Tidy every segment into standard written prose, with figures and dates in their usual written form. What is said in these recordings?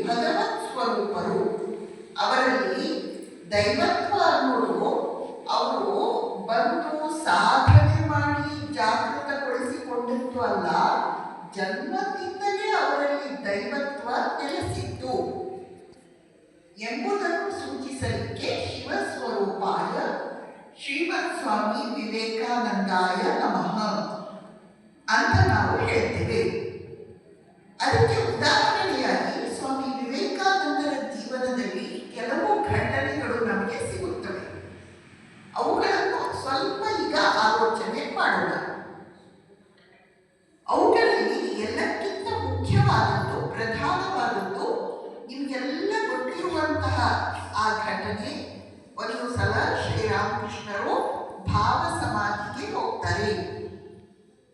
ಭಗವತ್ ಸ್ವರೂಪರು. ಅವರಲ್ಲಿ ದೈವತ್ವ ಅನ್ನೋದು ಅವರು ಬಂದು ಸಾಧನೆ ಮಾಡಿ ಜಾಗೃತಗೊಳಿಸಿಕೊಂಡಿದ್ದು ಅಲ್ಲ, ಜನ್ಮದಿಂದಲೇ ಅವರಲ್ಲಿ ದೈವತ್ವ ನೆಲೆಸಿತ್ತು ಎಂಬುದನ್ನು ಸೂಚಿಸಲಿಕ್ಕೆ ಶಿವಸ್ವರೂಪಾಯ ಶ್ರೀಮತ್ ಸ್ವಾಮಿ ವಿವೇಕಾನಂದಾಯ ನಮಃ ಅಂತ ನಾವು ಹೇಳ್ತೇವೆ. ಅದಕ್ಕೆ ಉದಾಹರಣೆಯಾಗಿ ಸ್ವಾಮಿ ವಿವೇಕಾನಂದರ ಜೀವನದಲ್ಲಿ ಕೆಲವು ಘಟನೆಗಳು ನಮಗೆ ಸಿಗುತ್ತವೆ. ಅವುಗಳನ್ನು ಸ್ವಲ್ಪ ಈಗ ಆಲೋಚನೆ ಮಾಡೋಣ. ಅವುಗಳಲ್ಲಿ ಎಲ್ಲಕ್ಕಿಂತ ಮುಖ್ಯವಾದದ್ದು, ಪ್ರಧಾನವಾದದ್ದು, ನಿಮಗೆಲ್ಲ ಗೊತ್ತಿರುವಂತಹ ಆ ಘಟನೆ, ಒಂದು ಸಲ ಶ್ರೀರಾಮಕೃಷ್ಣರು ಭಾವ ಸಮಾಧಿಗೆ ಹೋಗ್ತಾರೆ.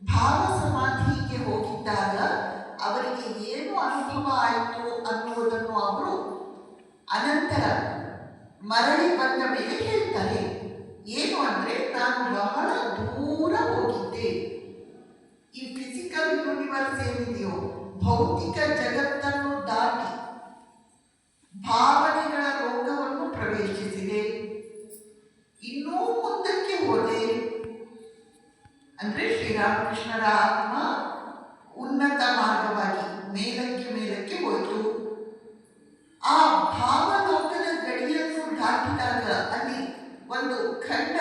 ಭಾವ ಸಮಾಧಿಗೆ ಹೋಗಿದ್ದಾಗ ಅವರಿಗೆ ಏನು ಅನುಭವ ಆಯಿತು ಅನ್ನುವುದನ್ನು ಅವರು ಅನಂತರ ಮರಳಿ ಬಂದ ಮೇಲೆ ಹೇಳ್ತಾರೆ. ಏನು ಅಂದ್ರೆ, ನಾನು ಬಹಳ ದೂರ ಹೋಗಿದ್ದೆ. ಈ ಫಿಸಿಕಲ್ ಯೂನಿವರ್ಸ್ ಏನಿದೆಯೋ, ಭೌತಿಕ ಜಗತ್ತನ್ನು ದಾಟಿ ಭಾವನೆಗಳ ಲೋಕವನ್ನು ಪ್ರವೇಶಿಸಿದೆ. ಇನ್ನೂ ಮುಂದಕ್ಕೆ ಹೋದೆ ಅಂದ್ರೆ ಶ್ರೀರಾಮಕೃಷ್ಣರ ಆತ್ಮ ಉನ್ನತ ಮಾರ್ಗವಾಗಿ ಮೇಲಕ್ಕೆ ಹೋಯಿತು. ಆ ಭಾವಲೋಕದ ಗಡಿಯನ್ನು ದಾಟಿದಾಗ ಅಲ್ಲಿ ಒಂದು ಖಂಡ